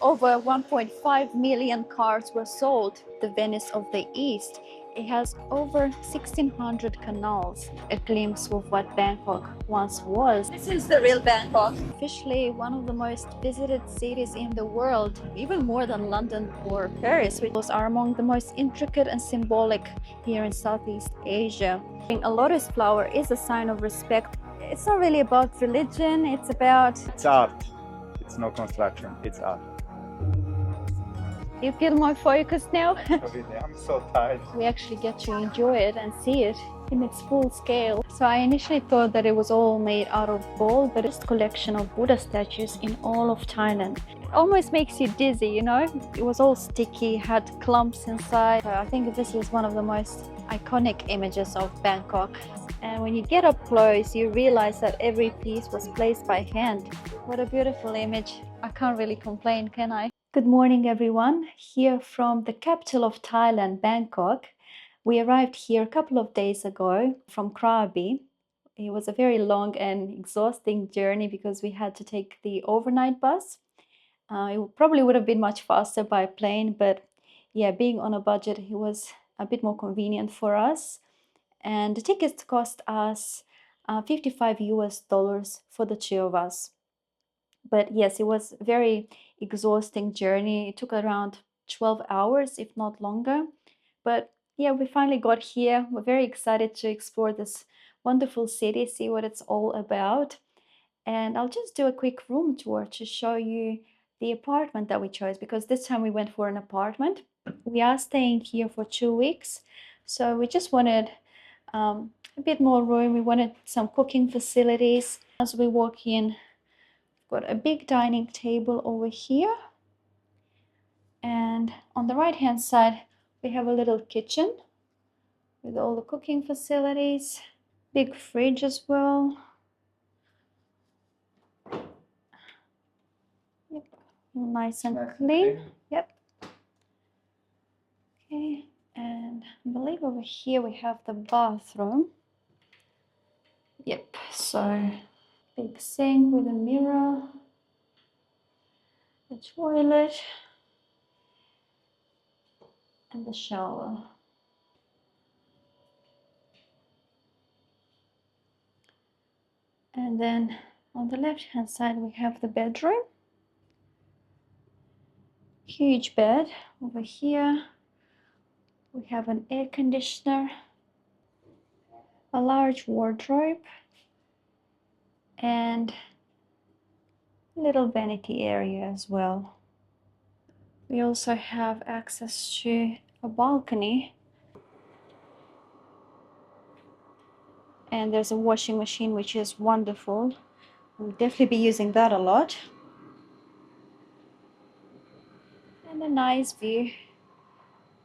Over 1.5 million cars were sold. The Venice of the East. It has over 1,600 canals, a glimpse of what Bangkok once was. This is the real Bangkok. Officially one of the most visited cities in the world, even more than London or Paris, which are among the most intricate and symbolic here in Southeast Asia. A lotus flower is a sign of respect. It's not really about religion, it's art. It's no construction, it's art. You feel more focused now? I'm so tired. We actually get to enjoy it and see it in its full scale. So I initially thought that it was all made out of gold, but it's a collection of Buddha statues in all of Thailand. It almost makes you dizzy, you know? It was all sticky, had clumps inside. So I think this is one of the most iconic images of Bangkok. And when you get up close, you realize that every piece was placed by hand. What a beautiful image. I can't really complain, can I? Good morning, everyone. Here from the capital of Thailand, Bangkok. We arrived here a couple of days ago from Krabi. It was a very long and exhausting journey because we had to take the overnight bus. It probably would have been much faster by plane, but yeah, being on a budget, it was a bit more convenient for us. And the tickets cost us 55 US dollars for the two of us. But yes, it was a very exhausting journey. It took around 12 hours, if not longer. But yeah, we finally got here. We're very excited to explore this wonderful city, see what it's all about. And I'll just do a quick room tour to show you the apartment that we chose, because this time we went for an apartment. We are staying here for 2 weeks, so we just wanted a bit more room. We wanted some cooking facilities. As we walk in, got a big dining table over here, and on the right hand side we have a little kitchen with all the cooking facilities, big fridge as well. Yep, nice and clean. Yep. Okay, and I believe over here we have the bathroom. Yep, so big sink with a mirror, the toilet, and the shower. And then on the left hand side we have the bedroom. Huge bed. Over here we have an air conditioner, a large wardrobe, and a little vanity area as well. We also have access to a balcony, and there's a washing machine, which is wonderful. We'll definitely be using that a lot. And a nice view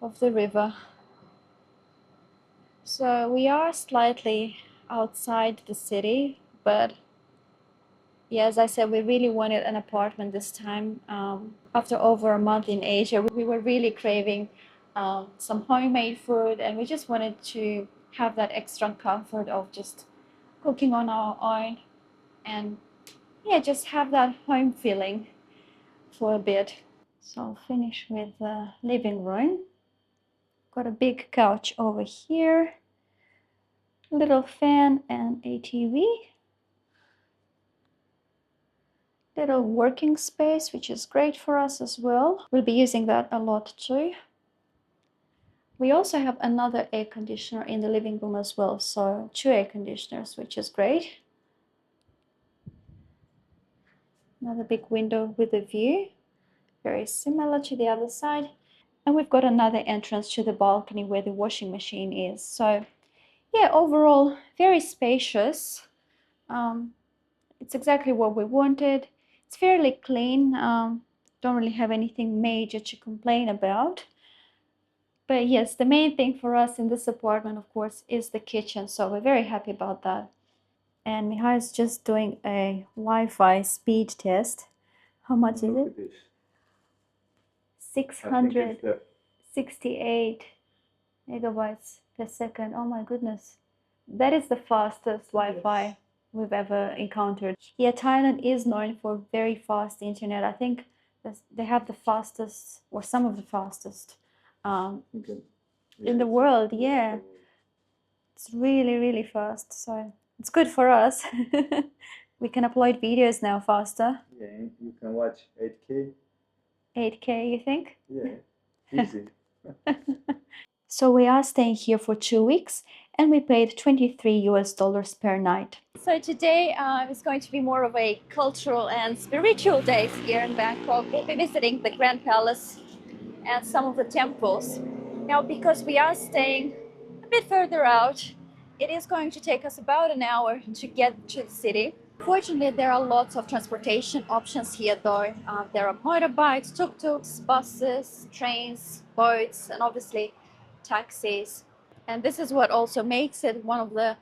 of the river. So we are slightly outside the city, but yeah, as I said, we really wanted an apartment this time. After over a month in Asia, we were really craving some homemade food, and we just wanted to have that extra comfort of just cooking on our own, and yeah, just have that home feeling for a bit. So I'll finish with the living room. Got a big couch over here, little fan and a TV. Little working space, which is great for us as well. We'll be using that a lot too. We also have another air conditioner in the living room as well, so 2 air conditioners, which is great. Another big window with a view, very similar to the other side. And we've got another entrance to the balcony where the washing machine is. So yeah, overall very spacious. It's exactly what we wanted. It's fairly clean. Don't really have anything major to complain about. But yes, the main thing for us in this apartment, of course, is the kitchen. So we're very happy about that. And Mihai is just doing a Wi-Fi speed test. How much is it? 668 megabytes per second. Oh my goodness. That is the fastest Wi-Fi we've ever encountered. Yeah, Thailand is known for very fast internet. I think They have the fastest, or some of the fastest, Okay. in the world. Yeah, it's really, really fast. So it's good for us. We can upload videos now faster. Yeah, you can watch 8K. 8K, you think? Yeah, easy. So we are staying here for 2 weeks, and we paid 23 US dollars per night. So today is going to be more of a cultural and spiritual day here in Bangkok. We'll be visiting the Grand Palace and some of the temples. Now, because we are staying a bit further out, it is going to take us about an hour to get to the city. Fortunately, there are lots of transportation options here though. There are motorbikes, tuk-tuks, buses, trains, boats, and obviously taxis. And this is what also makes it one of the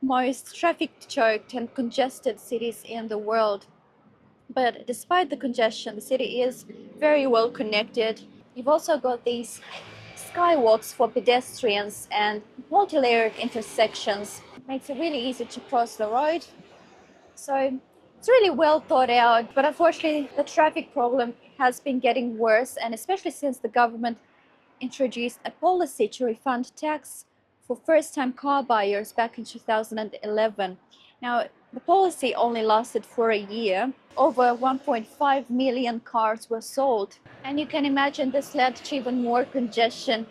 most traffic choked and congested cities in the world. But despite the congestion, the city is very well connected. You've also got these skywalks for pedestrians and multi-layered intersections. It makes it really easy to cross the road. So it's really well thought out, but unfortunately the traffic problem has been getting worse, and especially since the government introduced a policy to refund tax for first-time car buyers back in 2011. Now, the policy only lasted for a year. Over 1.5 million cars were sold. And you can imagine this led to even more congestion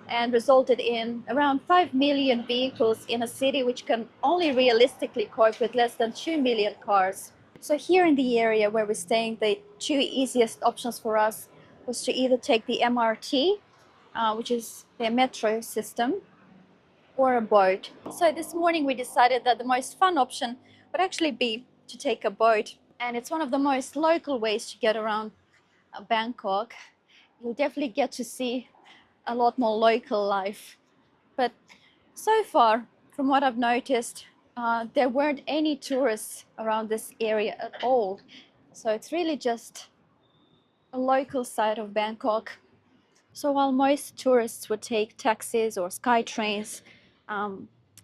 and resulted in around 5 million vehicles in a city which can only realistically cope with less than 2 million cars. So here in the area where we're staying, the two easiest options for us was to either take the MRT, which is their metro system, or a boat. So this morning we decided that the most fun option would actually be to take a boat. And it's one of the most local ways to get around Bangkok. You'll definitely get to see a lot more local life. But so far, from what I've noticed, there weren't any tourists around this area at all. So it's really just a local side of Bangkok. So while most tourists would take taxis or sky trains,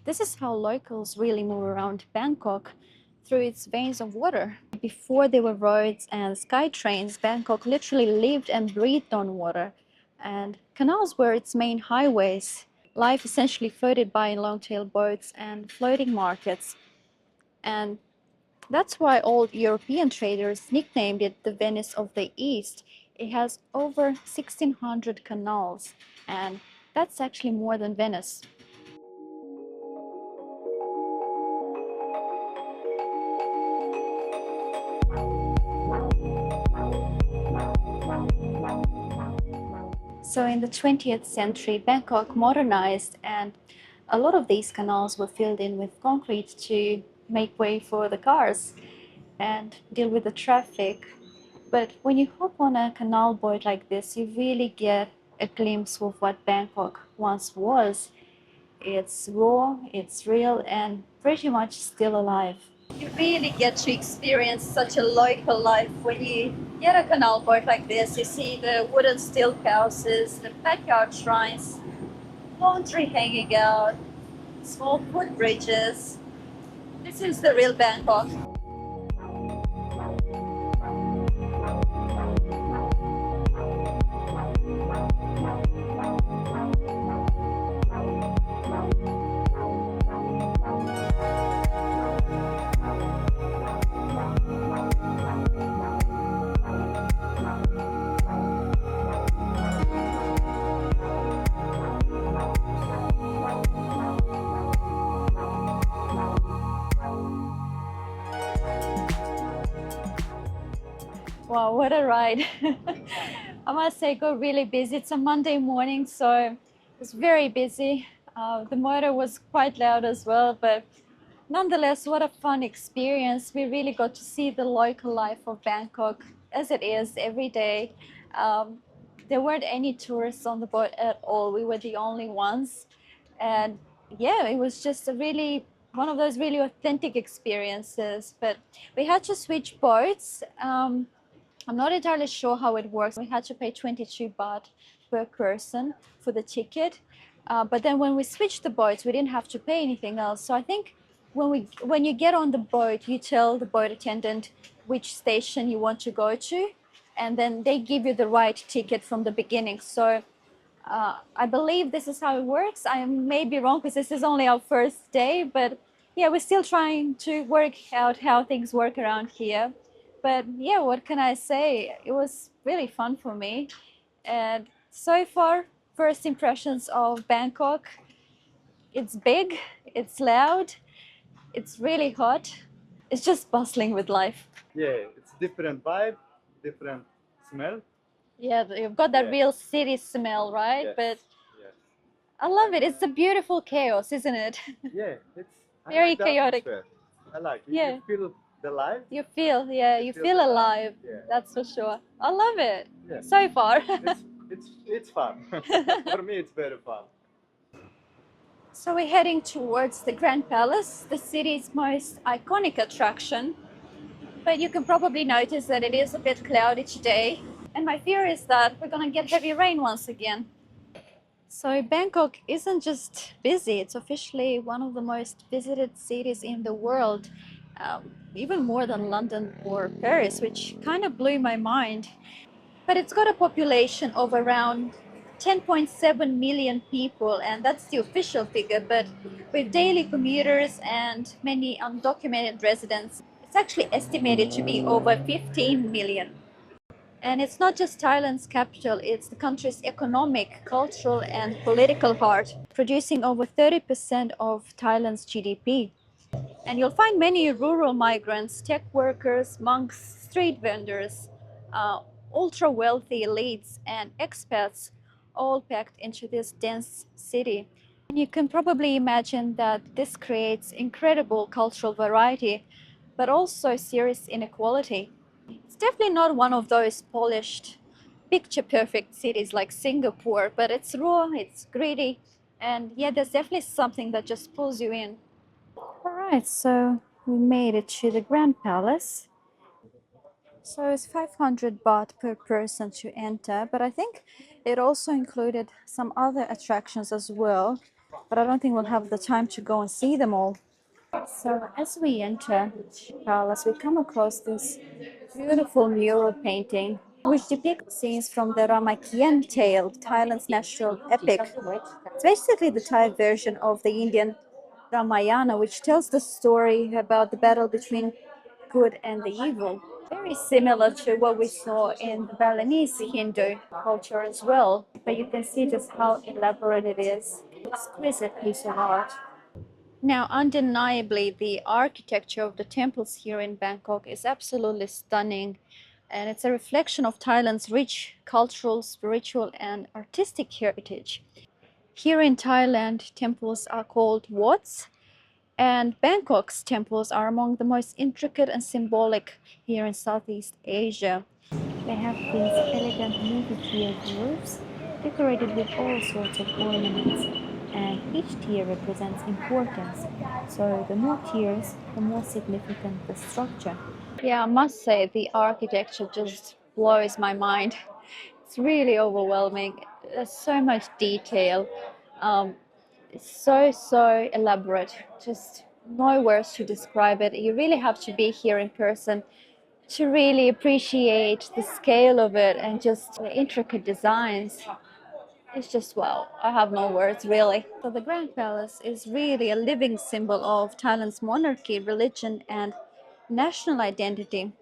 this is how locals really move around Bangkok, through its veins of water. Before there were roads and sky trains, Bangkok literally lived and breathed on water, and canals were its main highways. Life essentially floated by in long-tail boats and floating markets. And that's why old European traders nicknamed it the Venice of the East. It has over 1,600 canals, and that's actually more than Venice. So in the 20th century, Bangkok modernized, and a lot of these canals were filled in with concrete to make way for the cars and deal with the traffic. But when you hop on a canal boat like this, you really get a glimpse of what Bangkok once was. It's raw, it's real, and pretty much still alive. You really get to experience such a local life when you get a canal boat like this. You see the wooden stilt houses, the backyard shrines, laundry hanging out, small footbridges. This is the real Bangkok. Wow, what a ride. I must say, got really busy. It's a Monday morning, so it's very busy. The motor was quite loud as well, but nonetheless, what a fun experience. We really got to see the local life of Bangkok as it is every day. Um, there weren't any tourists on the boat at all. We were the only ones. And yeah, it was just a really one of those really authentic experiences. But we had to switch boats. I'm not entirely sure how it works. We had to pay 22 baht per person for the ticket. But then when we switched the boats, we didn't have to pay anything else. So I think when you get on the boat, you tell the boat attendant which station you want to go to, and then they give you the right ticket from the beginning. So I believe this is how it works. I may be wrong because this is only our first day, but yeah, we're still trying to work out how things work around here. But yeah, what can I say? It was really fun for me. And so far, first impressions of Bangkok, it's big, it's loud, it's really hot. It's just bustling with life. Yeah, it's different vibe, different smell. Yeah, you've got that Yeah. real city smell, right? Yes. But Yes. I love it. It's a beautiful chaos, isn't it? Yeah, it's I Very like the chaotic. atmosphere. I like it. Yeah. You feel the life. You feel, yeah, you feel feel the life. alive. Yeah. That's for sure. I love it. Yeah. So far. It's fun. For me, it's very fun. So we're heading towards the Grand Palace, the city's most iconic attraction. But you can probably notice that it is a bit cloudy today. And my fear is that we're gonna get heavy rain once again. So Bangkok isn't just busy, it's officially one of the most visited cities in the world, even more than London or Paris, which kind of blew my mind. But it's got a population of around 10.7 million people, and that's the official figure. But with daily commuters and many undocumented residents, it's actually estimated to be over 15 million. And it's not just Thailand's capital, it's the country's economic, cultural, and political heart, producing over 30% of Thailand's GDP. And you'll find many rural migrants, tech workers, monks, street vendors, uh, ultra wealthy elites, and expats all packed into this dense city. And you can probably imagine that this creates incredible cultural variety, but also serious inequality. It's definitely not one of those polished, picture perfect cities like Singapore, but it's raw, it's gritty, and yeah, there's definitely something that just pulls you in. All right, so we made it to the Grand Palace. So it's 500 baht per person to enter, but I think it also included some other attractions as well, but I don't think we'll have the time to go and see them all. So as we enter the palace, we come across this beautiful mural painting which depicts scenes from the Ramakien tale, Thailand's national epic. It's basically the Thai version of the Indian Ramayana, which tells the story about the battle between good and the evil. Very similar to what we saw in the Balinese Hindu culture as well. But you can see just how elaborate it is. Exquisite piece of art. Now, undeniably, the architecture of the temples here in Bangkok is absolutely stunning, and it's a reflection of Thailand's rich cultural, spiritual, and artistic heritage. Here in Thailand, temples are called wats, and Bangkok's temples are among the most intricate and symbolic here in Southeast Asia. They have these elegant multi-tiered roofs decorated with all sorts of ornaments, and each tier represents importance. So the more tiers, the more significant the structure. Yeah, I must say the architecture just blows my mind. It's really overwhelming. There's so much detail. It's so elaborate. Just no words to describe it. You really have to be here in person to really appreciate the scale of it and just the intricate designs. It's just wow. I have no words really. So the Grand Palace is really a living symbol of Thailand's monarchy, religion, and national identity.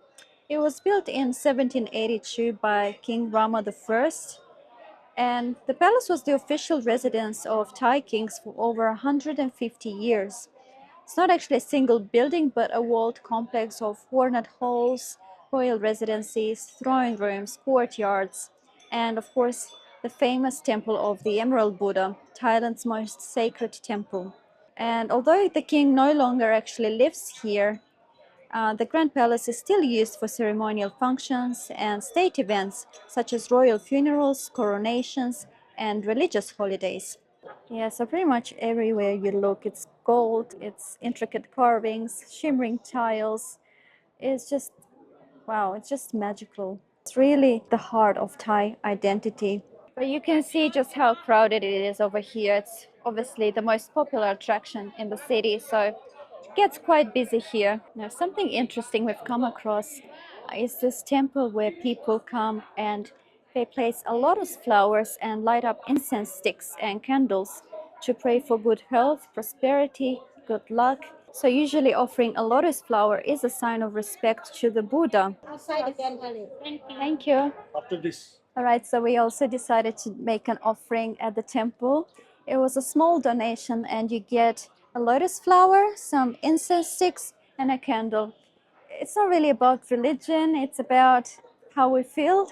It was built in 1782 by King Rama I, and the palace was the official residence of Thai kings for over 150 years. It's not actually a single building, but a walled complex of ornate halls, royal residencies, throne rooms, courtyards, and of course, the famous temple of the Emerald Buddha, Thailand's most sacred temple. And although the king no longer actually lives here, the Grand Palace is still used for ceremonial functions and state events such as royal funerals, coronations, and religious holidays. Yeah, so pretty much everywhere you look, it's gold, it's intricate carvings, shimmering tiles. It's just, wow, it's just magical. It's really the heart of Thai identity. But you can see just how crowded it is over here. It's obviously the most popular attraction in the city, so it gets quite busy here. Now, something interesting we've come across is this temple where people come and they place a lotus flowers and light up incense sticks and candles to pray for good health, prosperity, good luck. So usually offering a lotus flower is a sign of respect to the Buddha. Thank you. After this. All right, so we also decided to make an offering at the temple. It was a small donation and you get a lotus flower, some incense sticks and a candle. It's not really about religion, it's about how we feel.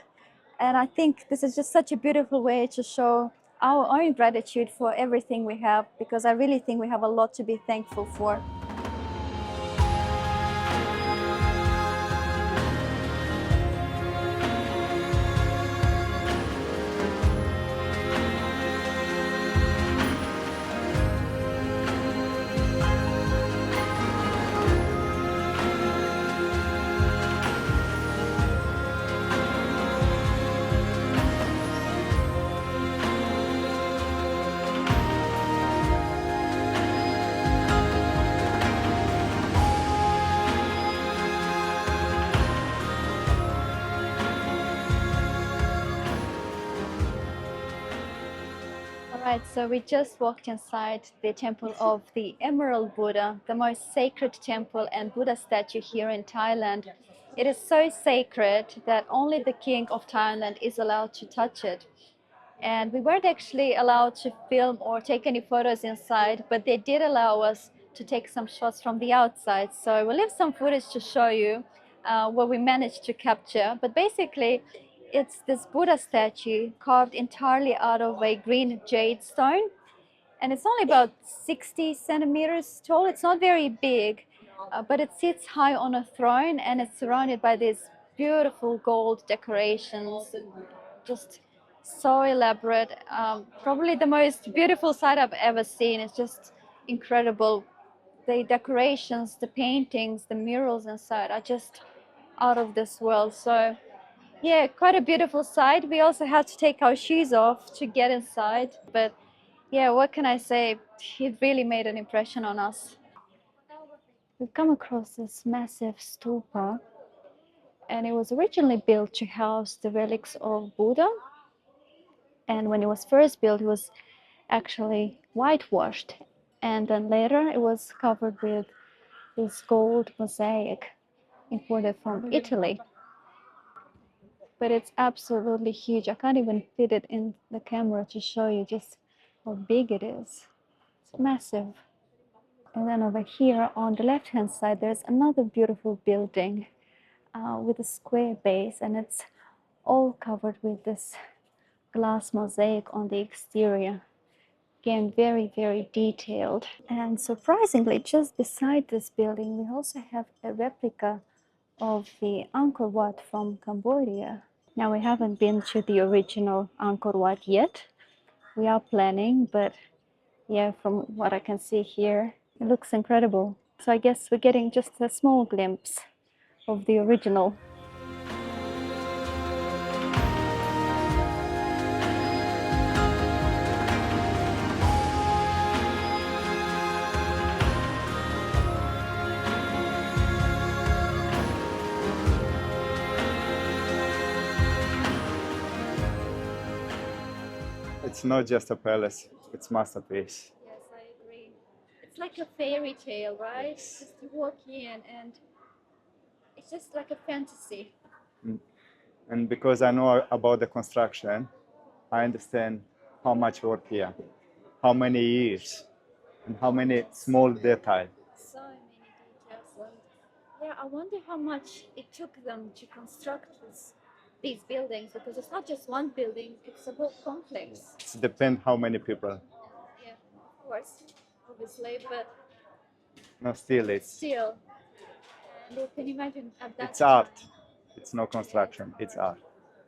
And I think this is just such a beautiful way to show our own gratitude for everything we have, because I really think we have a lot to be thankful for. Right, so we just walked inside the temple of the Emerald Buddha, the most sacred temple and Buddha statue here in Thailand. It is so sacred that only the king of Thailand is allowed to touch it. And we weren't actually allowed to film or take any photos inside, but they did allow us to take some shots from the outside. So we'll leave some footage to show you what we managed to capture. But basically, it's this Buddha statue carved entirely out of a green jade stone. And it's only about 60 centimeters tall. It's not very big, but it sits high on a throne and it's surrounded by these beautiful gold decorations. Just so elaborate. Probably the most beautiful sight I've ever seen. It's just incredible. The decorations, the paintings, the murals inside are just out of this world. So yeah, quite a beautiful sight. We also had to take our shoes off to get inside. But yeah, what can I say? It really made an impression on us. We've come across this massive stupa, and it was originally built to house the relics of Buddha. And when it was first built, it was actually whitewashed, and then later it was covered with this gold mosaic imported from Italy. But it's absolutely huge. I can't even fit it in the camera to show you just how big it is. It's massive. And then over here on the left hand side there's another beautiful building with a square base, and it's all covered with this glass mosaic on the exterior. Again, very, very detailed. And surprisingly, just beside this building, we also have a replica of the Angkor Wat from Cambodia. Now, we haven't been to the original Angkor Wat yet. We are planning, but yeah, from what I can see here, it looks incredible. So I guess we're getting just a small glimpse of the original. It's not just a palace, it's masterpiece. Yes, I agree. It's like a fairy tale, right? Just you walk in and it's just like a fantasy. And because I know about the construction, I understand how much work here, how many years, and how many small details. So many details. Yeah, I wonder how much it took them to construct these buildings, because it's not just one building, it's a whole complex. It depends how many people. Yeah, of course, obviously, but No, still still. And you can imagine at that it's time, art. It's no construction, it's art.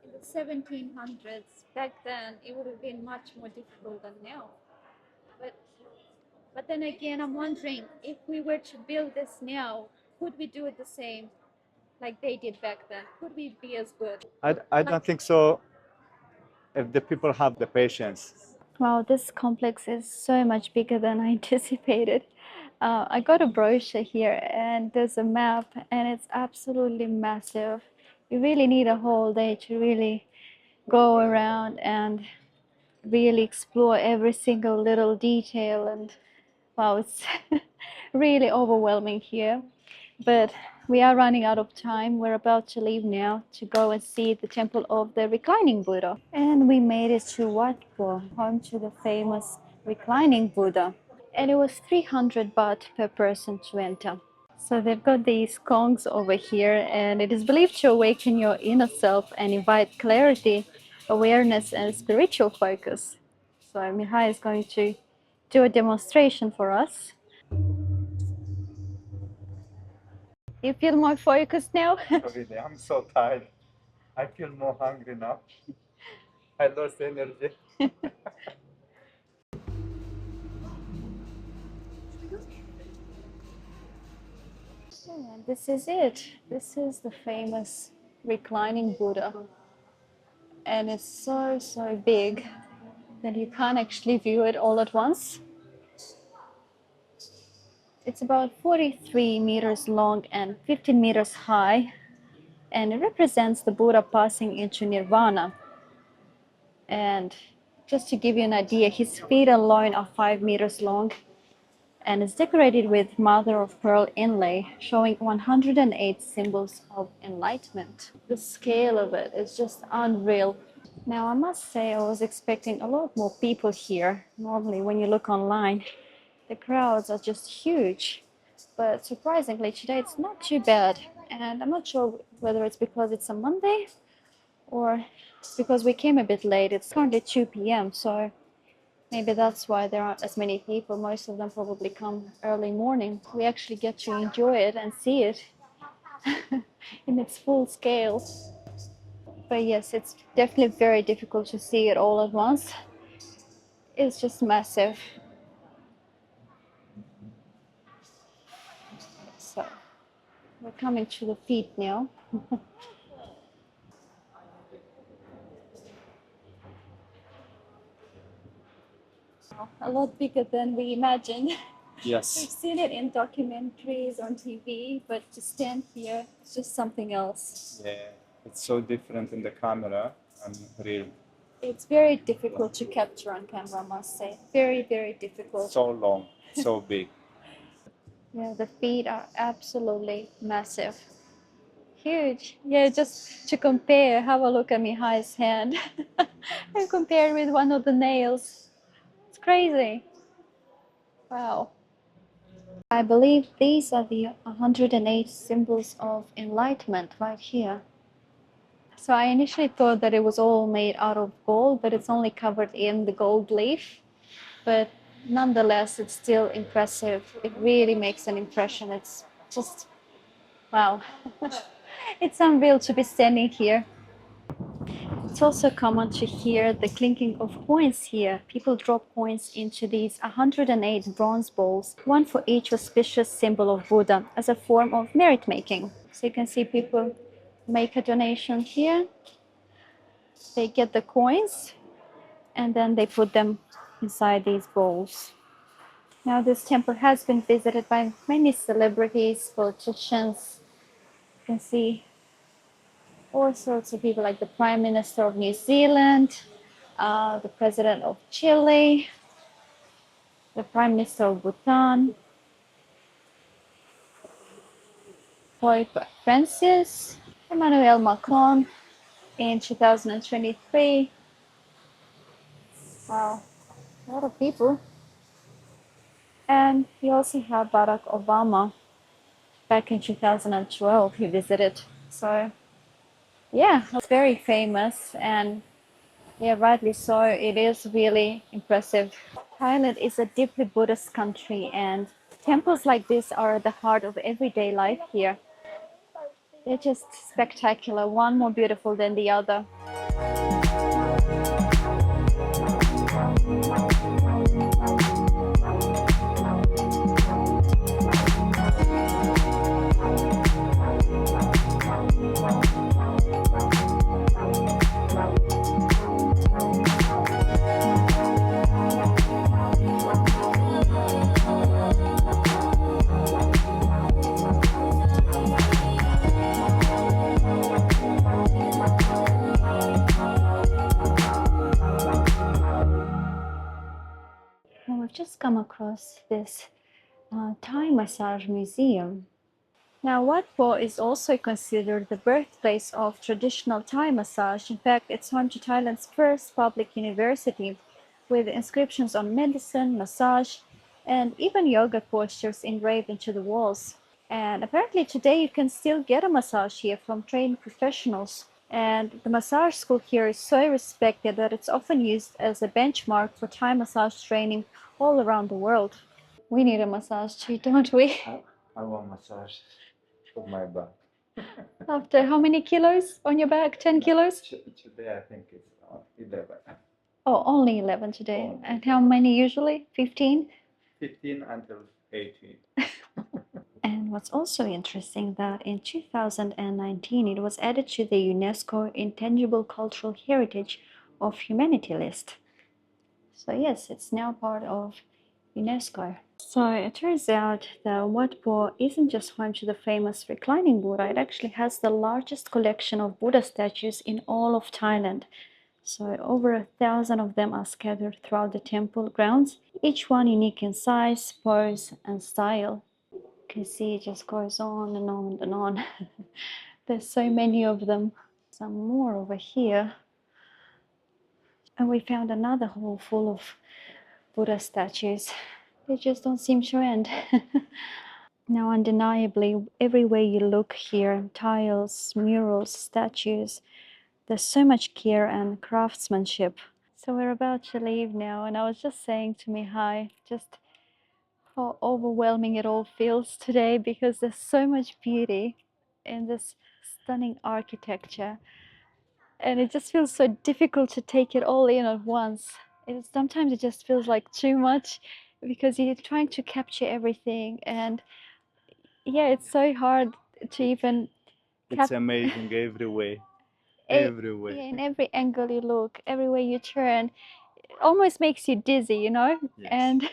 in the 1700s, back then, it would have been much more difficult than now. But then again, I'm wondering, if we were to build this now, could we do it the same like they did back then? Could we be as good? I don't think so if the people have the patience. Wow, this complex is so much bigger than I anticipated. I got a brochure here and there's a map and it's absolutely massive. You really need a whole day to really go around and really explore every single little detail. And wow, it's really overwhelming here. But we are running out of time. We're about to leave now to go and see the temple of the Reclining Buddha. And we made it to Wat Pho, home to the famous Reclining Buddha. And it was 300 baht per person to enter. So they've got these gongs over here, and it is believed to awaken your inner self and invite clarity, awareness, and spiritual focus. So Mihai is going to do a demonstration for us. You feel more focused now? Really, I'm so tired. I feel more hungry now. I lost energy. And this is it. This is the famous Reclining Buddha. And it's so big that you can't actually view it all at once. It's about 43 meters long and 15 meters high, and it represents the Buddha passing into nirvana. And just to give you an idea, his feet alone are 5 meters long, and it's decorated with mother of pearl inlay showing 108 symbols of enlightenment. The scale of it is just unreal. Now I must say I was expecting a lot more people here. Normally when you look online, the crowds are just huge. But surprisingly today it's not too bad. And I'm not sure whether it's because it's a Monday or it's because we came a bit late. It's currently 2 p.m. so maybe that's why there aren't as many people. Most of them probably come early morning. We actually get to enjoy it and see it in its full scale. But yes, it's definitely very difficult to see it all at once. It's just massive. So we're coming to the feet now. A lot bigger than we imagined. We've Yes. seen it in documentaries on TV, but to stand here, it's just something else. Yeah, it's so different in the camera and real. It's very difficult to capture on camera, I must say. Very difficult. So long, so big. Yeah, the feet are absolutely massive. Huge. Yeah, just to compare, have a look at Mihai's hand and compare with one of the nails. It's crazy. Wow. I believe these are the 108 symbols of enlightenment right here. So I initially thought that it was all made out of gold, but it's only covered in the gold leaf. But nonetheless, it's still impressive. It really makes an impression. It's just, wow. It's unreal to be standing here. It's also common to hear the clinking of coins here. People drop coins into these 108 bronze bowls, one for each auspicious symbol of Buddha, as a form of merit making. So you can see people make a donation here. They get the coins and then they put them inside these bowls. Now this temple has been visited by many celebrities, politicians. You can see all sorts of people like the Prime Minister of New Zealand, the President of Chile, the Prime Minister of Bhutan, Pope Francis, Emmanuel Macron in 2023. Wow, a lot of people. And we also have Barack Obama. Back in 2012, he visited. So yeah, it's very famous, and yeah, rightly so. It is really impressive. Thailand is a deeply Buddhist country, and temples like this are at the heart of everyday life here. They're just spectacular, one more beautiful than the other. just come across this Thai massage museum. Now, Wat Pho is also considered the birthplace of traditional Thai massage. In fact, it's home to Thailand's first public university, with inscriptions on medicine, massage, and even yoga postures engraved into the walls. And apparently today you can still get a massage here from trained professionals. And the massage school here is so respected that it's often used as a benchmark for Thai massage training all around the world. We need a massage too, don't we? I want massage for my back. After how many kilos on your back? 10 kilos? Today I think it's 11. Oh, only 11 today. Only. And how many usually? 15? 15 until 18. And what's also interesting that in 2019 it was added to the UNESCO Intangible Cultural Heritage of Humanity list. So yes, it's now part of UNESCO. So it turns out that Wat Pho isn't just home to the famous Reclining Buddha, it actually has the largest collection of Buddha statues in all of Thailand. So over 1,000 of them are scattered throughout the temple grounds, each one unique in size, pose, and style. You can see it just goes on and on and on. There's so many of them. Some more over here. And we found another hall full of Buddha statues. They just don't seem to end. Now, undeniably, everywhere you look here, tiles, murals, statues, there's so much care and craftsmanship. So we're about to leave now, and I was just saying to Mihai just how overwhelming it all feels today because there's so much beauty in this stunning architecture, and it just feels so difficult to take it all in at once. Sometimes it just feels like too much because you're trying to capture everything, and yeah, it's so hard to even It's amazing every way. Every way. Yeah, in every angle you look, everywhere you turn, it almost makes you dizzy, you know? Yes. And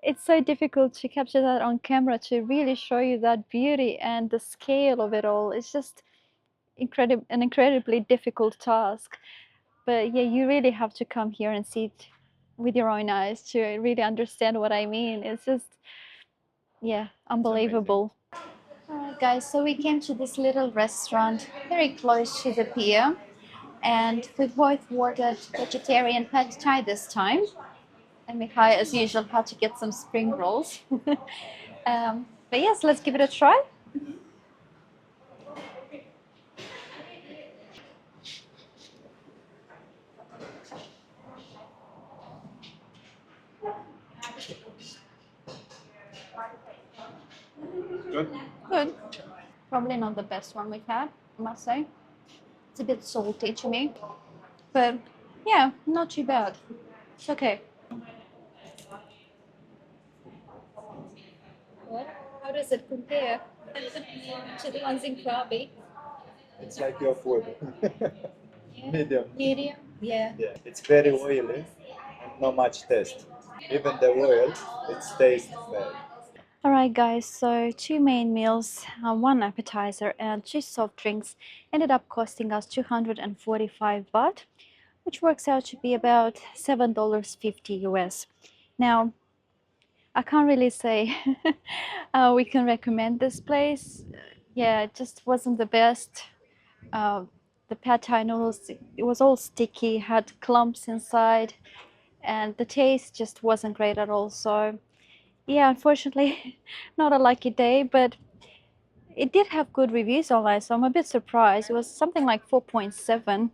it's so difficult to capture that on camera to really show you that beauty and the scale of it all. It's just an incredibly difficult task. But yeah, you really have to come here and see it with your own eyes to really understand what I mean. It's just, yeah, unbelievable. Alright guys, so we came to this little restaurant very close to the pier, and we both ordered vegetarian pad thai this time, and Mihai as usual had to get some spring rolls. But yes, let's give it a try. Good. Good. Probably not the best one we've had, I must say. It's a bit salty to me, but yeah, not too bad. It's okay. What? How does it compare to the ones in Krabi? It's like your food. Medium. Medium? Yeah. Yeah. It's very oily and not much taste. Even the oil, it stays bad. Alright guys, so 2 main meals, 1 appetizer and 2 soft drinks ended up costing us 245 baht, which works out to be about $7.50 US. Now, I can't really say we can recommend this place. Yeah, it just wasn't the best. The pad thai noodles, it was all sticky, had clumps inside, and the taste just wasn't great at all. So yeah, unfortunately, not a lucky day, but it did have good reviews online, so I'm a bit surprised. It was something like 4.7,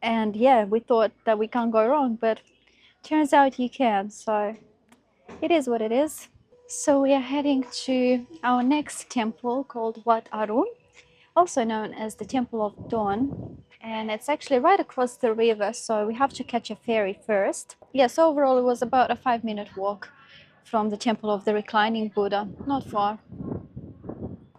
and yeah, we thought that we can't go wrong, but turns out you can, so it is what it is. So we are heading to our next temple called Wat Arun, also known as the Temple of Dawn, and it's actually right across the river, so we have to catch a ferry first. Yes, overall it was about a 5-minute walk from the Temple of the Reclining Buddha, not far.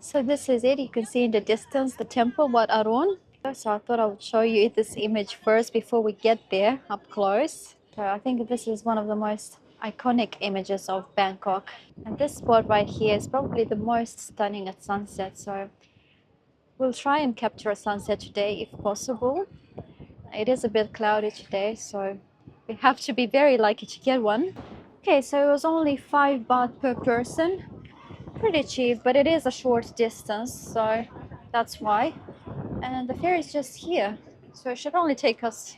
So this is it. You can see in the distance the temple Wat Arun. So I thought I would show you this image first before we get there up close. So I think this is one of the most iconic images of Bangkok. And this spot right here is probably the most stunning at sunset. So we'll try and capture a sunset today if possible. It is a bit cloudy today, so we have to be very lucky to get one. Okay, so it was only 5 baht per person. Pretty cheap, but it is a short distance, so that's why. And the ferry is just here, so it should only take us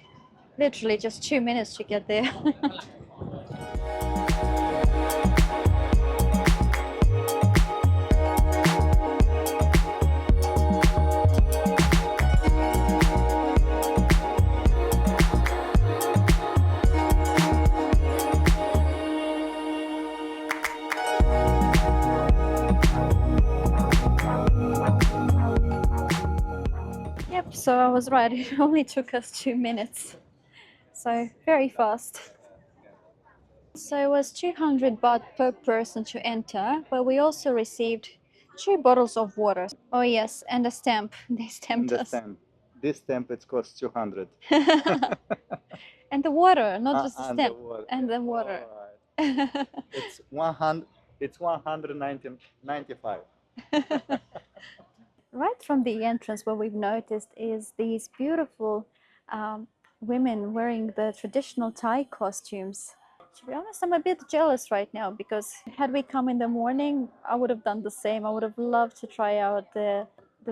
literally just 2 minutes to get there. Yep, so I was right, it only took us 2 minutes. So very fast. So it was 200 baht per person to enter, but we also received 2 bottles of water. Oh yes, and a stamp. They stamped us. Understand? This stamp it costs 200. And the water, not just the And stamp. the water. And the water. Alright. It's 100. It's 195. Right from the entrance, what we've noticed is these beautiful women wearing the traditional Thai costumes. To be honest, I'm a bit jealous right now because had we come in the morning, I would have done the same. I would have loved to try out the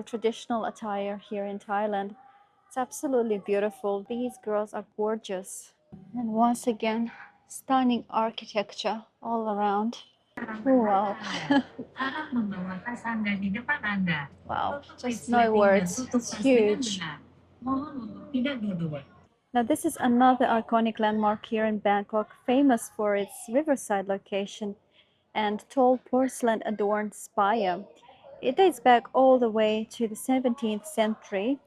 traditional attire here in Thailand. It's absolutely beautiful. These girls are gorgeous. And once again, stunning architecture all around. Oh, wow. Wow, just no words. It's huge. Now, this is another iconic landmark here in Bangkok, famous for its riverside location and tall porcelain adorned spire. It dates back all the way to the 17th century,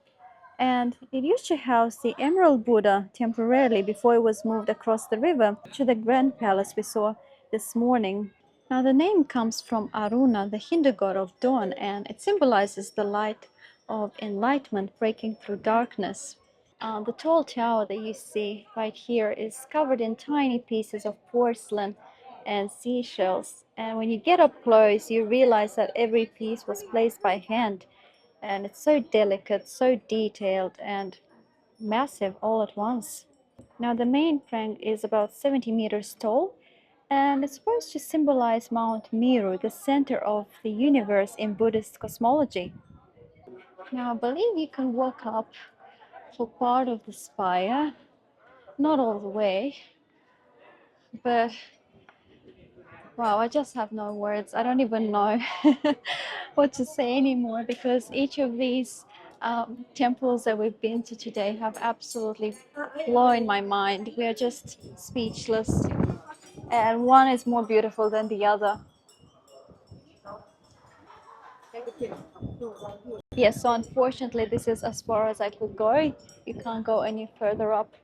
and it used to house the Emerald Buddha temporarily before it was moved across the river to the Grand Palace we saw this morning. Now, the name comes from Aruna, the Hindu god of dawn, and it symbolizes the light of enlightenment breaking through darkness. The tall tower that you see right here is covered in tiny pieces of porcelain and seashells. And when you get up close, you realize that every piece was placed by hand. And it's so delicate, so detailed, and massive all at once. Now, the main prank is about 70 meters tall, and it's supposed to symbolize Mount Meru, the center of the universe in Buddhist cosmology. Now, I believe you can walk up for part of the spire, not all the way, but wow, I just have no words. I don't even know what to say anymore because each of these temples that we've been to today have absolutely blown my mind. We are just speechless, and one is more beautiful than the other. Yes, so unfortunately, this is as far as I could go. You can't go any further up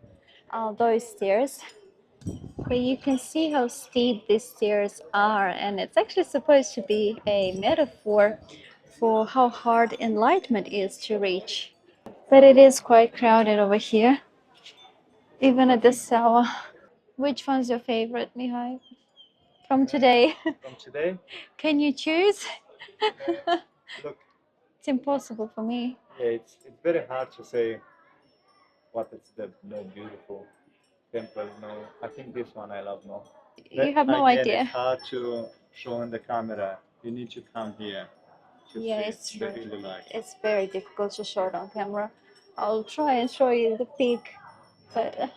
those stairs. But you can see how steep these stairs are, and it's actually supposed to be a metaphor for how hard enlightenment is to reach. But it is quite crowded over here, even at this hour. Which one's your favorite, Mihai, from today? From today, Can you choose? look, It's impossible for me. yeah, it's very hard to say what is the beautiful temple. No, I think this one I love more. You have no Again, idea. it's hard to show on the camera. You need to come here to Yeah, see it's it. true. I really like it. It's very difficult to show it on camera. I'll try and show you the peak, but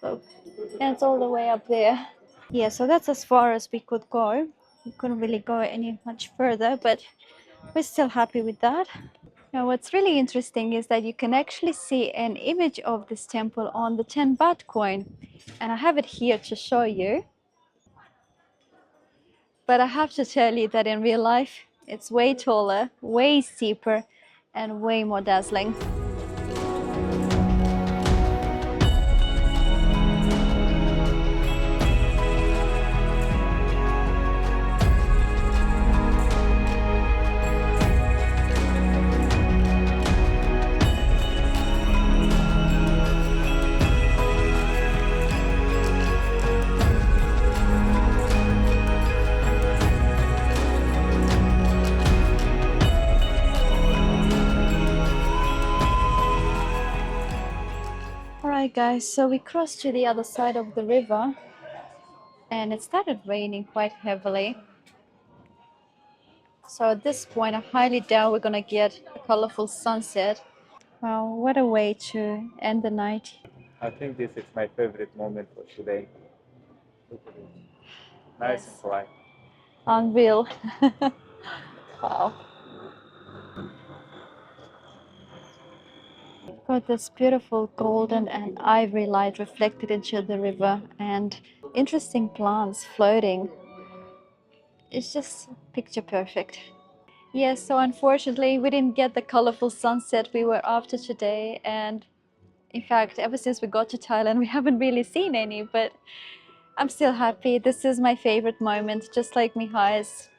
look, it's all the way up there. Yeah, so that's as far as we could go. We couldn't really go any much further, but we're still happy with that. Now, what's really interesting is that you can actually see an image of this temple on the 10 baht coin, and I have it here to show you. But I have to tell you that in real life, it's way taller, way steeper, and way more dazzling. Alright guys, so we crossed to the other side of the river, and it started raining quite heavily. So at this point, I highly doubt we're gonna get a colorful sunset. Wow, what a way to end the night. I think this is my favorite moment for today. Look at it. Nice and Yes. quiet. Unreal. Wow. Got this beautiful golden and ivory light reflected into the river and interesting plants floating. It's just picture perfect. Yes, so unfortunately we didn't get the colorful sunset we were after today, and in fact ever since we got to Thailand we haven't really seen any, but I'm still happy. This is my favorite moment, just like Mihai's.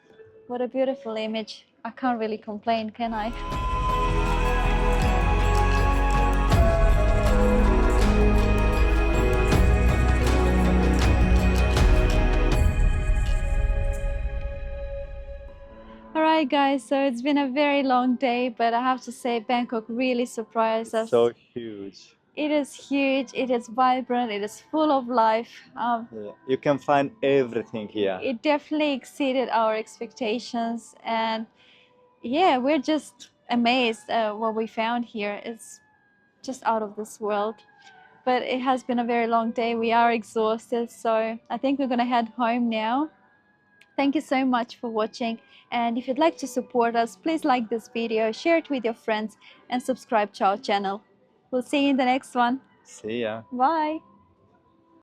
What a beautiful image. I can't really complain, can I? Alright guys, so it's been a very long day, but I have to say Bangkok really surprised us. So huge. It is huge, it is vibrant, it is full of life. Yeah. You can find everything here. It definitely exceeded our expectations, and yeah, we're just amazed at what we found here. It's just out of this world. But it has been a very long day. We are exhausted, so I think we're gonna head home now. Thank you so much for watching, and if you'd like to support us, please like this video, share it with your friends, and subscribe to our channel. We'll see you in the next one. See ya. Bye.